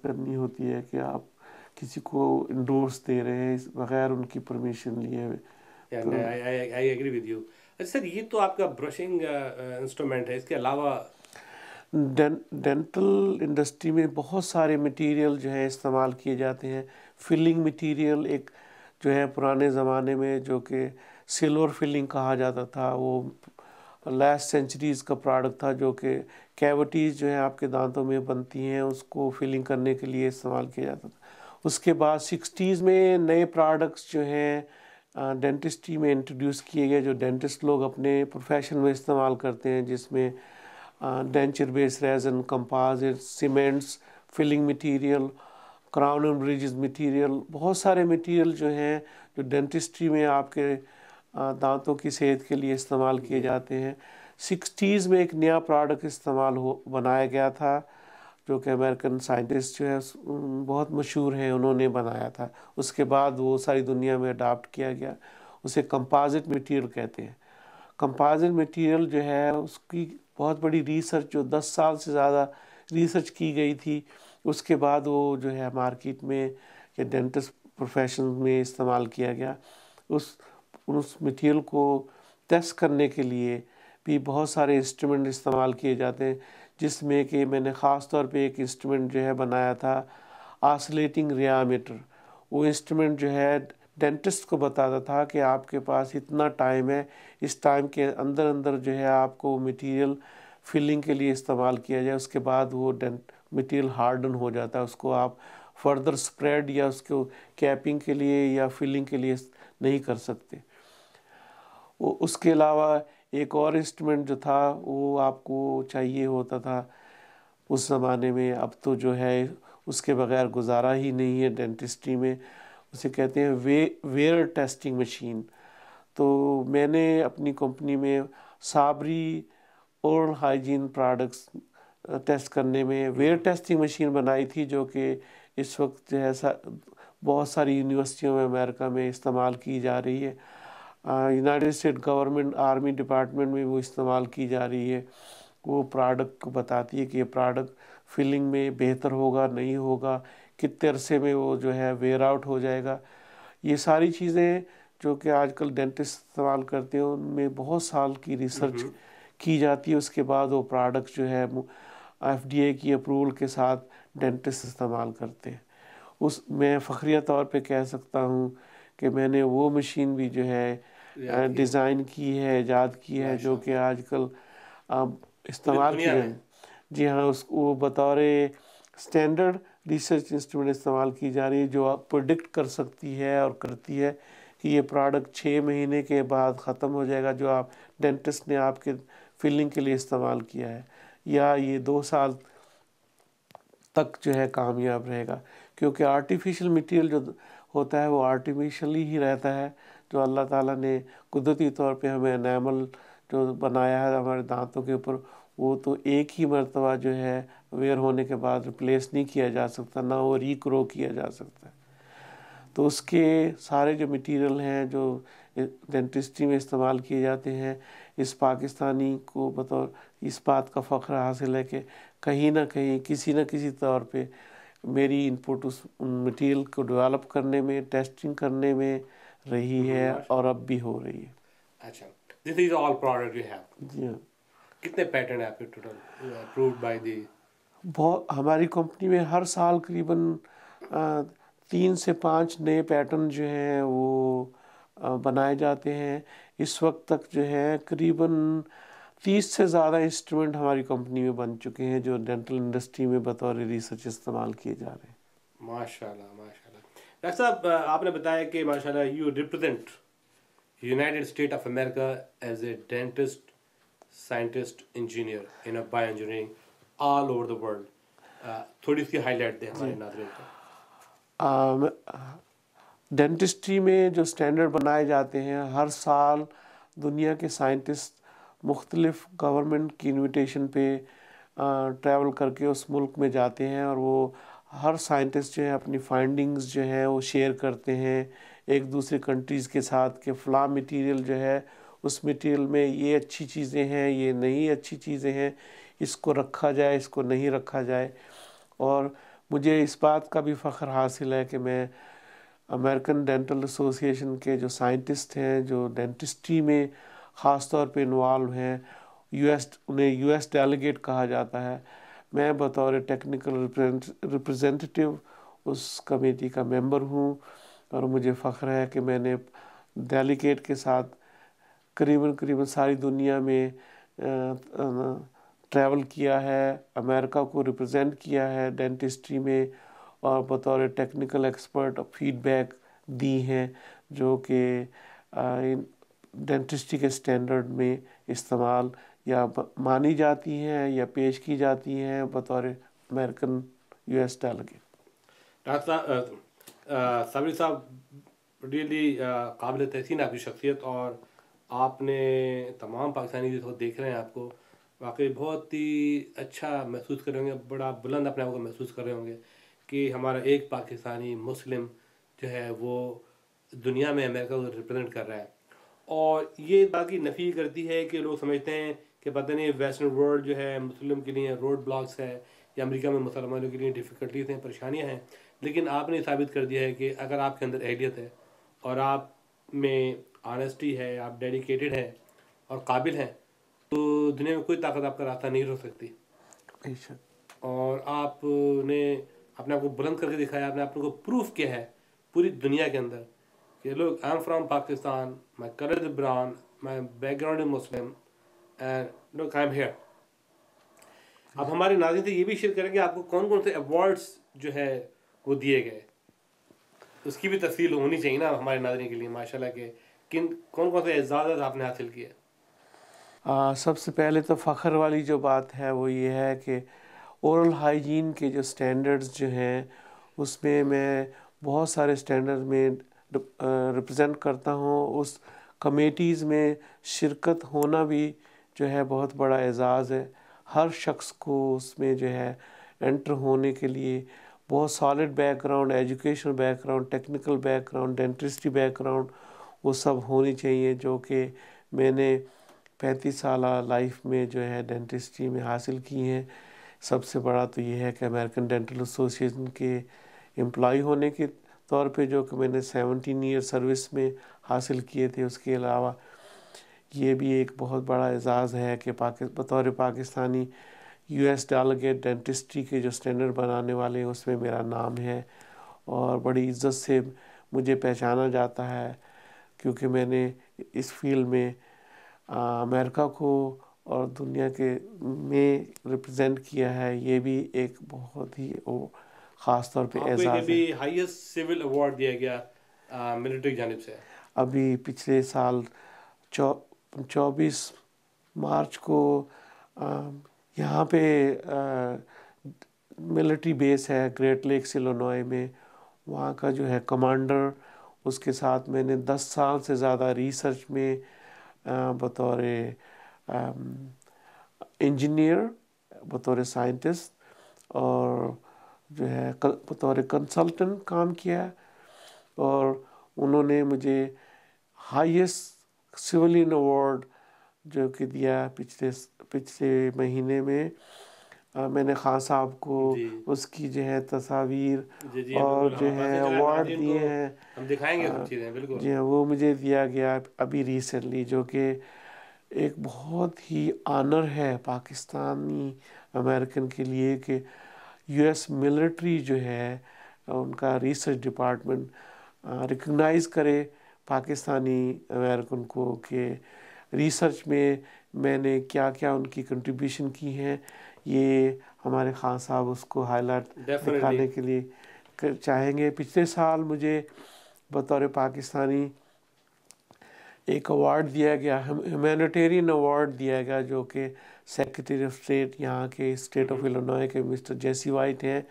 کرنی ہوتی ہے کہ آپ کسی کو انڈورس دے رہے ہیں بغیر ان کی پرمیشن لیے ہوئے. I agree with you. Sir یہ تو آپ کا برشنگ انسٹرومنٹ ہے، اس کے علاوہ ڈینٹل انڈسٹری میں بہت سارے مٹیریل جو ہے استعمال کیے جاتے ہیں. فلنگ مٹیریل ایک جو ہے پرانے زمانے میں جو کہ سلور فلنگ کہا جاتا تھا، وہ لاسٹ سینچریز کا پروڈکٹ تھا، جو کہ کیوٹیز جو ہیں آپ کے دانتوں میں بنتی ہیں اس کو فلنگ کرنے کے لیے استعمال کیا جاتا تھا. اس کے بعد 60s میں نئے پروڈکٹس جو ہیں ڈینٹسٹری میں انٹروڈیوس کیے گئے، جو ڈینٹسٹ لوگ اپنے پروفیشن میں استعمال کرتے ہیں، جس میں denture base resin, composite, cements, filling material, crown and bridges material, بہت سارے مٹیریل جو ہیں جو ڈینٹسٹری میں آپ کے دانتوں کی صحت کے لیے استعمال کیے جاتے ہیں. 60s میں ایک نیا پروڈکٹ بنایا گیا تھا جو کہ امریکن سائنٹسٹ جو ہے بہت مشہور ہیں، انہوں نے بنایا تھا. اس کے بعد وہ ساری دنیا میں اڈاپٹ کیا گیا. اسے کمپازٹ مٹیریل کہتے ہیں. کمپازٹ مٹیریل جو ہے اس کی بہت بڑی ریسرچ، جو 10 سال سے زیادہ ریسرچ کی گئی تھی، اس کے بعد وہ جو ہے مارکیٹ میں یا ڈینٹسٹ پروفیشن میں استعمال کیا گیا. اس مٹیریل کو ٹیسٹ کرنے کے لیے بھی بہت سارے انسٹرومنٹ استعمال کیے جاتے ہیں، جس میں کہ میں نے خاص طور پہ ایک انسٹرومنٹ جو ہے بنایا تھا آسلیٹنگ ریامیٹر. وہ انسٹرومنٹ جو ہے ڈینٹسٹ کو بتاتا تھا کہ آپ کے پاس اتنا ٹائم ہے، اس ٹائم کے اندر اندر جو ہے آپ کو مٹیریل فلنگ کے لیے استعمال کیا جائے. اس کے بعد وہ مٹیریل ہارڈن ہو جاتا ہے، اس کو آپ فردر سپریڈ یا اس کو کیپنگ کے لیے یا فلنگ کے لیے نہیں کر سکتے. اس کے علاوہ ایک اور انسٹرومنٹ جو تھا وہ آپ کو چاہیے ہوتا تھا اس زمانے میں، اب تو جو ہے اس کے بغیر گزارا ہی نہیں ہے ڈینٹسٹری میں. اسے کہتے ہیں ویئر ٹیسٹنگ مشین. تو میں نے اپنی کمپنی میں Sabri oral hygiene products test کرنے میں ویئر ٹیسٹنگ مشین بنائی تھی، جو کہ اس وقت جو ہے بہت ساری یونیورسٹیوں میں امریکہ میں استعمال کی جا رہی ہے. United state government army department میں وہ استعمال کی جا رہی ہے. وہ پروڈکٹ کو بتاتی ہے کہ یہ پروڈکٹ فلنگ میں بہتر ہوگا نہیں ہوگا، کتنے عرصے میں وہ جو ہے ویئر آؤٹ ہو جائے گا. یہ ساری چیزیں جو کہ آج کل ڈینٹسٹ استعمال کرتے ہیں، ان میں بہت سال کی ریسرچ کی جاتی ہے. اس کے بعد وہ پروڈکٹ جو ہے FDA کی اپروول کے ساتھ ڈینٹسٹ استعمال کرتے ہیں. میں فخریہ طور پہ کہہ سکتا ہوں کہ میں نے وہ مشین بھی جو ہے ڈیزائن کی ہے، ایجاد کی ہے، جو کہ آج کل استعمال کی جائے. جی ہاں، وہ بطور اسٹینڈرڈ ریسرچ انسٹرومنٹ استعمال کی جا رہی ہے، جو آپ پرڈکٹ کر سکتی ہے اور کرتی ہے کہ یہ پروڈکٹ 6 مہینے کے بعد ختم ہو جائے گا جو آپ ڈینٹسٹ نے آپ کے فلنگ کے لیے استعمال کیا ہے، یا یہ 2 سال تک جو ہے کامیاب رہے گا. کیونکہ آرٹیفیشل مٹیریل جو ہوتا ہے وہ آرٹیفیشلی ہی رہتا ہے. جو اللہ تعالیٰ نے قدرتی طور پہ ہمیں انیمل جو بنایا ہے ہمارے دانتوں کے اوپر، وہ تو ایک ہی مرتبہ جو ہے ویئر ہونے کے بعد ریپلیس نہیں کیا جا سکتا، نہ وہ ریگرو کیا جا سکتا. تو اس کے سارے جو مٹیریل ہیں جو ڈینٹسٹری میں استعمال کیے جاتے ہیں، اس پاکستانی کو بطور اس بات کا فخر حاصل ہے کہ کہیں نہ کہیں کسی نہ کسی طور پہ میری انپٹ اس مٹیریل کو ڈیولپ کرنے میں، ٹیسٹنگ کرنے میں رہی ہے اور اب بھی ہو رہی ہے. اچھا، دس از آل پروڈکٹ یو ہیو. جی ہاں. کتنے پیٹنٹ ہیں آپ کے ٹوٹل اپرووڈ بائی دی؟ ہماری کمپنی میں ہر سال قریباً 3 سے 5 نئے پیٹرن جو ہیں وہ بنائے جاتے ہیں. اس وقت تک جو ہے قریباً 30 سے زیادہ انسٹرومنٹ ہماری کمپنی میں بن چکے ہیں جو ڈینٹل انڈسٹری میں بطور ریسرچ استعمال کیے جا رہے ہیں. ماشاء اللہ ماشاء اللہ. ڈاکٹر صاحب آپ نے بتایا کہ ماشاء اللہ you represent United State of America as a dentist, scientist, engineer in bio engineering all over the world. تھوڑی سی ہائی لائٹ دیں ہمارے ناظرین کو. ڈینٹسٹری میں جو سٹینڈرڈ بنائے جاتے ہیں، ہر سال دنیا کے سائنٹسٹ مختلف گورنمنٹ کی انویٹیشن پہ ٹریول کر کے اس ملک میں جاتے ہیں، اور وہ ہر سائنٹسٹ جو ہے اپنی فائنڈنگز جو ہیں وہ شیئر کرتے ہیں ایک دوسرے کنٹریز کے ساتھ کہ فلاں مٹیریل جو ہے اس مٹیریل میں یہ اچھی چیزیں ہیں، یہ نہیں اچھی چیزیں ہیں، اس کو رکھا جائے، اس کو نہیں رکھا جائے. اور مجھے اس بات کا بھی فخر حاصل ہے کہ میں امریکن ڈینٹل ایسوسیشن کے جو سائنٹسٹ ہیں جو ڈینٹسٹری میں خاص طور پہ انوالو ہیں، انہیں یو ایس ڈیلیگیٹ کہا جاتا ہے، میں بطور ٹیکنیکل ریپرزینٹیٹیو اس کمیٹی کا ممبر ہوں، اور مجھے فخر ہے کہ میں نے ڈیلیگیٹ کے ساتھ قریباً ساری دنیا میں ٹریول کیا ہے، امریکہ کو ریپرزینٹ کیا ہے ڈینٹسٹری میں، اور بطور ٹیکنیکل ایکسپرٹ فیڈ بیک دی ہیں جو کہ ڈینٹسٹری کے سٹینڈرڈ میں استعمال یا مانی جاتی ہیں یا پیش کی جاتی ہیں بطور American U S delegate. Doctor صاحب، صابری صاحب ریئلی قابل تحسین آپ کی شخصیت، اور آپ نے تمام پاکستانی جس کو دیکھ رہے ہیں آپ کو واقعی بہت ہی اچھا محسوس کر رہے ہوں گے، بڑا بلند اپنے آپ کو محسوس کر رہے ہوں گے کہ ہمارا ایک پاکستانی مسلم جو ہے وہ دنیا میں امریکہ کو ریپرزینٹ کر رہا ہے۔ اور یہ بات کی نفی کرتی ہے کہ لوگ سمجھتے ہیں کہ پتہ نہیں ویسٹرن ورلڈ جو ہے مسلم کے لیے روڈ بلاکس ہے، یا امریکہ میں مسلمانوں کے لیے ڈیفیکلٹیز ہیں، پریشانیاں ہیں، لیکن آپ نے ثابت کر دیا ہے کہ اگر آپ کے اندر اہلیت ہے اور آپ میں آنیسٹی ہے، آپ ڈیڈیکیٹڈ ہیں اور قابل ہیں، تو دنیا میں کوئی طاقت آپ کا راستہ نہیں روک سکتی۔ بے شک۔ اور آپ نے اپنے آپ کو بلند کر کے دکھایا، آپ نے اپنے کو پروف کیا ہے پوری دنیا کے اندر کہ لوگ I am from Pakistan, my colour is brown, my background is Muslim, and look I am here. اب ہمارے ناظرین سے یہ بھی شیئر کریں کہ آپ کو کون کون سے ایوارڈس جو ہے وہ دیے گئے، اس کی بھی تفصیل ہونی چاہیے نا ہمارے ناظرین کے لیے، ماشاءاللہ کہ کون کون سے اعزازات آپ نے حاصل کیے۔ سب سے پہلے تو فخر والی جو بات ہے وہ یہ ہے کہ اورل ہائیجین کے جو سٹینڈرڈز جو ہیں اس میں بہت سارے سٹینڈرڈ میں ریپرزینٹ کرتا ہوں، اس کمیٹیز میں شرکت ہونا بھی جو ہے بہت بڑا اعزاز ہے۔ ہر شخص کو اس میں جو ہے انٹر ہونے کے لیے بہت solid back ground, educational back ground, technical back ground, dentistry back ground وہ سب ہونی چاہیے، جو کہ میں نے 35 سالہ لائف میں جو ہے ڈینٹسٹری میں حاصل کی ہیں۔ سب سے بڑا تو یہ ہے کہ امریکن ڈینٹل ایسوسیشن کے امپلائی ہونے کے طور پہ جو کہ میں نے 17 ایئر سروس میں حاصل کیے تھے، اس کے علاوہ یہ بھی ایک بہت بڑا اعزاز ہے کہ بطور Pakistani U S delegate dentistry کے جو سٹینڈرڈ بنانے والے ہیں اس میں میرا نام ہے، اور بڑی عزت سے مجھے پہچانا جاتا ہے، کیونکہ میں نے اس فیلڈ میں امریکہ کو اور دنیا کے میں ریپرزینٹ کیا ہے۔ یہ بھی ایک بہت ہی خاص طور پہ آپ کو اعزاز ہے۔ ابھی ہائیسٹ سول ایوارڈ دیا گیا ملٹری کی جانب سے۔ ابھی پچھلے سال 24 مارچ کو یہاں پہ ملٹری بیس ہے گریٹ لیکس الینوائے میں، وہاں کا جو ہے کمانڈر، اس کے ساتھ میں نے 10 سال سے زیادہ ریسرچ میں بطور انجینئر، بطور سائنٹسٹ، اور جو ہے بطور کنسلٹنٹ کام کیا، اور انہوں نے مجھے ہائیسٹ سولین ایوارڈ جو کہ دیا پچھلے مہینے میں۔ میں نے خان صاحب کو جی اس کی جو ہے تصاویر جی جی اور بالکل، جو ہمارے پاس ہے ہے، جو ہے ایوارڈ ناظرین کو دیے ہیں، ہم دکھائیں گے کچھ چیزیں، بالکل۔ جی ہاں، وہ مجھے دیا گیا ابھی ریسنٹلی، جو کہ ایک بہت ہی آنر ہے پاکستانی امریکن کے لیے کہ یو ایس ملٹری جو ہے ان کا ریسرچ ڈپارٹمنٹ ریکگنائز کرے پاکستانی امریکن کو کہ ریسرچ میں نے کیا کیا ان کی کنٹریبیوشن کی ہیں۔ یہ ہمارے خان صاحب اس کو ہائی لائٹ ڈیفینیٹلی۔ دکھانے کے لیے چاہیں گے۔ پچھلے سال مجھے بطور پاکستانی ایک ایوارڈ دیا گیا، ہیومینیٹیرین ایوارڈ دیا گیا، جو کہ سیکرٹری آف اسٹیٹ یہاں کے اسٹیٹ آف الینوائے کے مسٹر جیسی وائٹ ہیں،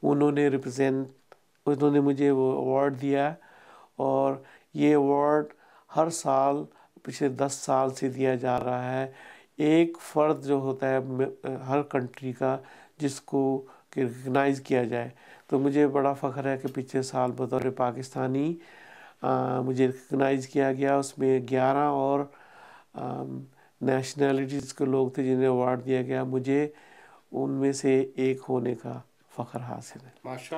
انہوں نے مجھے وہ ایوارڈ دیا، اور یہ ایوارڈ ہر سال پچھلے 10 سال سے دیا جا رہا ہے۔ ایک فرد جو ہوتا ہے ہر کنٹری کا جس کو کہ ریکگنائز کیا جائے، تو مجھے بڑا فخر ہے کہ پچھلے سال بطور پاکستانی مجھے ریکگنائز کیا گیا۔ اس میں 11 اور نیشنلٹیز کے لوگ تھے جنہیں ایوارڈ دیا گیا، مجھے ان میں سے ایک ہونے کا فخر حاصل ہے. ماشاء